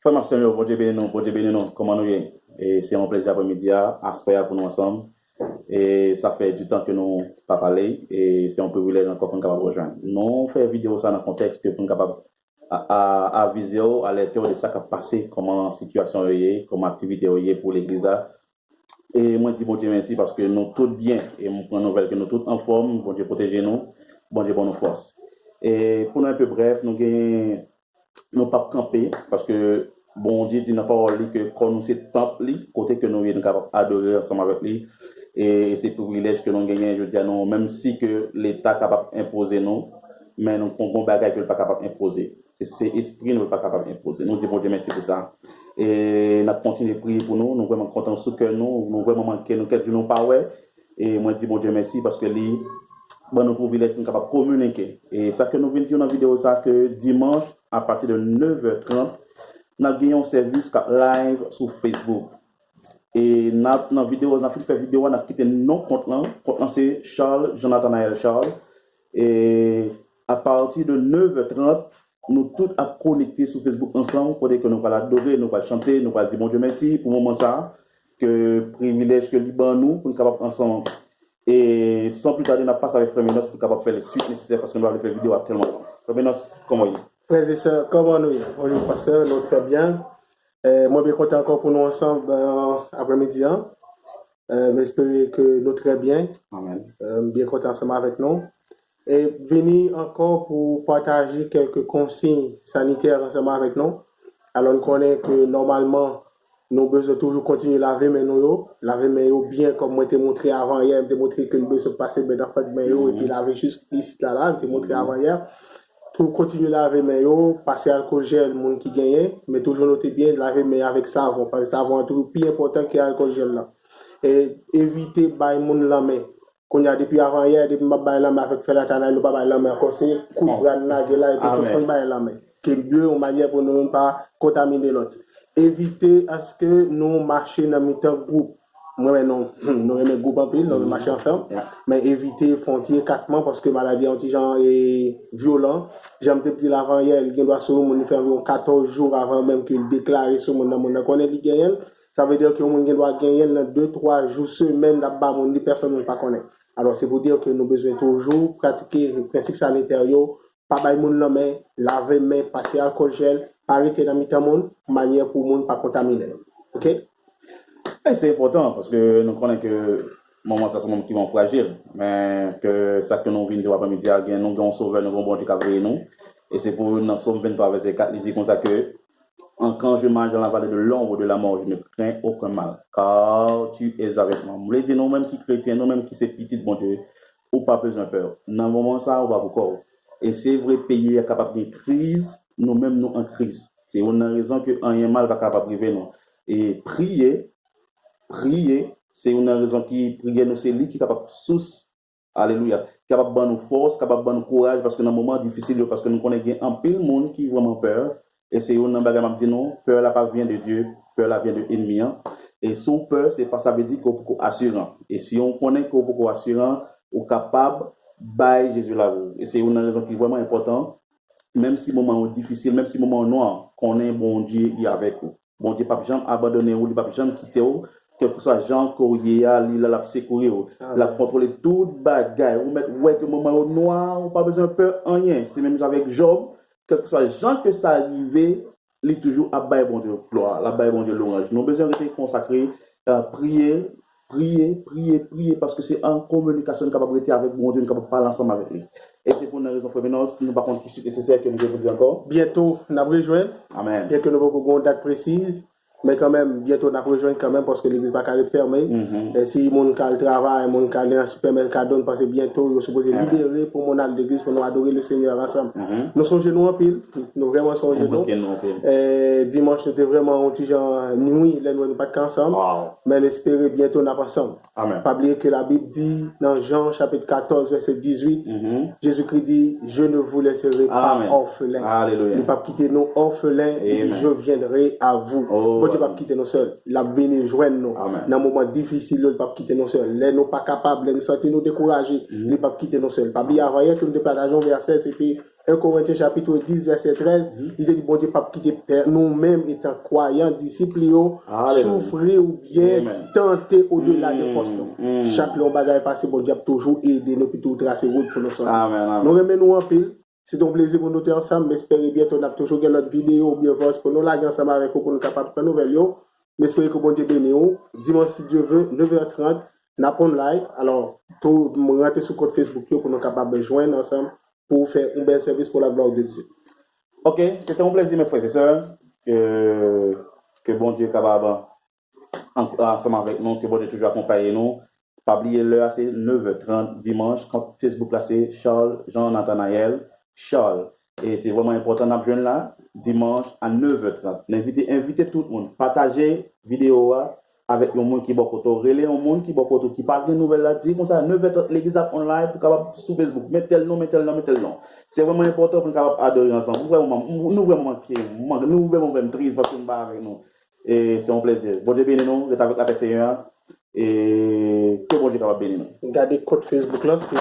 Frère Maxime, bon Dieu béni nous, comment nous est? Et c'est un plaisir après-midi à soir pour nous ensemble. Et ça fait du temps que nous pas parlé et c'est un privilège encore pour nous capable de rejoindre. Nous faisons vidéo ça dans le contexte que pour nous capable à viser à l'intérieur de ça qui a passé, comment la situation est, comment l'activité est pour l'église. Et moi, je dis bon Dieu merci parce que nous tous bien et nous prenons nouvelle que nous tous en forme, bon Dieu protégez nous, bon Dieu bonne force. Et pour nous un peu bref, nous gagnons nous pas camper parce que bon Dieu dit dans la parole que quand nous c'est temple côté que nous sommes capables d'adorer ensemble avec lui et c'est privilège que nous gagnons je dis non même si que l'état capable d'imposer nous mais nous avons bagage que pas capable d'imposer c'est esprit nous pas capable d'imposer nous disons bon Dieu merci pour ça et nous continuons de prier pour nous nous vraiment contents sur que nous vraiment manquer nous quelques nous pas ouais et moi dis bon Dieu merci parce que lui bon nous privilège nous capable communiquer et ça que nous venons dire dans la vidéo ça que dimanche à partir de 9h30 nous avons un service live sur Facebook et dans la vidéo dans fait vidéo on a quitté non compte là c'est Charles Jonathan Charles et à partir de 9h30 nous tous à connecter sur Facebook ensemble pour dire que nous allons adorer nous allons chanter nous allons dire bon Dieu merci pour le moment ça que privilège que Liban nous pour nous capable ensemble. Et sans plus tarder, on passe avec Frère Ménos pour capable faire les suites nécessaires parce qu'on doit faire vidéo actuellement. Frère Ménos, comment est-ce? Frères et sœurs, comment nous? Bonjour pasteur, nous très bien. Moi bien content encore pour nous ensemble après-midi. J'espère que nous très bien. Amen. Bien content ensemble avec nous. Et venir encore pour partager quelques consignes sanitaires ensemble avec nous. Alors on connaît que normalement nous avons besoin de toujours continuer à laver mes mains bien comme moi t'ai montré avant hier, t'ai montré que nous besoin se passer dans le fait de mains et puis laver juste ici là, t'ai montré avant hier. Pour continuer à laver mes mains, passer alcool gel, monde qui gagne, mais toujours noter bien laver mes mains avec savon, parce que savon est toujours plus important que l'alcool gel là. Et éviter bailler monde la main. Qu'on y a depuis avant hier, depuis ma bailler la main avec faire la tanane, nous pas bailler la main, encore c'est coup de grenade là et puis tout le bailler la main. Qui est mieux en manière pour ne pas contaminer l'autre. Éviter à ce que nous marchions dans le groupe. Moi, non, nous aimons groupe en pile, nous marchons ensemble. Mais éviter frontier 4 mois parce que maladie anti-genre est violent. J'aime te dire l'avant hier, il doit se faire environ 14 jours avant même qu'il déclare ce monde dans le connaît qui gagne. Ça veut dire que le monde doit gagner dans 2-3 jours, semaines là-bas, personne ne pas connaît. Alors, c'est pour dire que nous avons besoin toujours pratiquer le principe sanitaire, pas bailler monde la main, laver main, passer alcool gel, arrêter dans le monde, manière pour le monde pas contaminer. OK? Et c'est important parce que nous connaissons que moment ça sont moments qui vont fragile, mais que ça que nous venons de après-midi à nous avons sauvé nous avons bon Dieu qui a créé nous et c'est pour dans Somme 23 verset 4 il dit comme ça que quand je marche dans la vallée de l'ombre de la mort, je ne crains aucun mal, car tu es avec moi. Je dis nous-mêmes qui chrétiens, nous-mêmes qui c'est petit, bon Dieu, ou pas besoin de peur. Dans le moment ça, on va encore. Et c'est vrai, pays est capable de crise, nous-mêmes nous en crise. C'est une raison que rien mal va capable priver nous. Et prier, c'est une raison qui prier nous, c'est lui qui est capable de source. Alléluia. Capable de nous force, capable de nous courage, parce que dans un moment difficile, parce que nous connaissons un pile monde qui a vraiment peur. Et c'est une bagage qui dit non, peur là pas vient de Dieu, peur là vient de l'ennemi. Et son peur, c'est pas ça veut dire qu'on est assurant. Et si on connaît qu'on est assurant, on est capable de Jésus là. Et c'est une raison qui est vraiment importante. Même si le moment est difficile, même si le moment est noir, qu'on est bon Dieu est avec vous. Bon Dieu, pas jamais abandonner ou, pas jamais quitter vous. Quel que soit Jean Corrier, il a secourir, il a contrôlé toute bagaille. Vous mettez, ouais, que le moment est noir, on pas besoin de peur, rien. C'est même avec Job. Quel que soit les gens que ça arrive, il est toujours à bailler bon Dieu gloire, à bailler bon Dieu louange. Nous avons besoin de rester consacrés, prier, parce que c'est en communication capable de avec bon Dieu, capable de parler ensemble avec lui. Et c'est pour une raison féminine, nous par contre qui est nécessaire que nous devons dire encore. Bientôt, nous allons rejoindre. Amen. Bien que nous avons une date précise. Mais quand même, bientôt, on a rejoindre quand même parce que l'église va être fermée. Et si mon cas travail, mon cas dans un supermercado, parce que bientôt, nous sommes supposés libérer pour mon âme d'église pour nous adorer le Seigneur ensemble. Nous sommes nous en pile. Nous vraiment sommes nous. Dimanche, nous étions vraiment un petit genre nuit, là, nous n'sommes pas ensemble. Mais espérer bientôt, nous sommes ensemble. Pas oublier que la Bible dit dans Jean chapitre 14, verset 18, Jésus-Christ dit, je ne vous laisserai pas orphelins. Alléluia. Ne pas quitter nos orphelins et je viendrai à vous. Dieu pas quitter nous seuls, il a venu joindre nous dans un moment difficile, il pas quitter nous seuls. Les nous pas capables, les nous sentir nous décourager, il pas quitter nous seuls. Pas bien avant hier que nous partageons verset, c'était 1 Corinthiens chapitre 10, verset 13, il dit, bon Dieu, pas quitter nous-mêmes étant croyants, disciples, souffrir ou bien tenter au-delà de force. Chaque long bagage passé, bon Dieu, toujours aider nous, puis tout tracer route pour nous sortir. Nous remettons en pile. C'est un plaisir pour nous être ensemble. J'espère bien qu'on a toujours notre vidéo ou bien voice pour nous là ensemble avec vous pour nous capables de faire nouvelles. J'espère que bon Dieu bénisse. Dimanche, si Dieu veut, 9h30, nous avons live. Alors, tout rentrer sur le compte Facebook pour nous capables de joindre ensemble pour faire un bel service pour la gloire de Dieu. Ok, c'était un plaisir, mes frères et sœurs, que bon Dieu est capable ensemble avec nous, que bon Dieu toujours accompagné nous. Pas oublier l'heure, c'est 9h30 dimanche. Quand Facebook là, c'est Charles Jean Nathanaël. Charles. Et c'est vraiment important d'être là, dimanche à 9h30. Invitez tout le monde. Partagez la vidéo avec le monde qui est beaucoup relais, le monde qui est beaucoup qui parle de nouvelles là, dit comme ça, 9h30, l'église en live pour capable sur Facebook. Mettez tel nom, mettez tel nom, mettez tel nom. C'est vraiment important pour nous capable adorer ensemble. Nous vraiment triste parce que nous sommes avec nous. Et c'est un plaisir. Bon Dieu bénisse nous, d'être avec la PCA. Et que bon Dieu capable bénir nous. Regardez le code Facebook là, c'est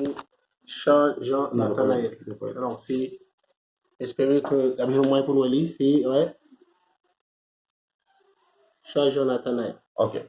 Charles Jean Nathanaël. Alors, c'est. J'espère que la maison moins pour nous lire, c'est. Ouais. Charles Jean Nathanaël. Ok.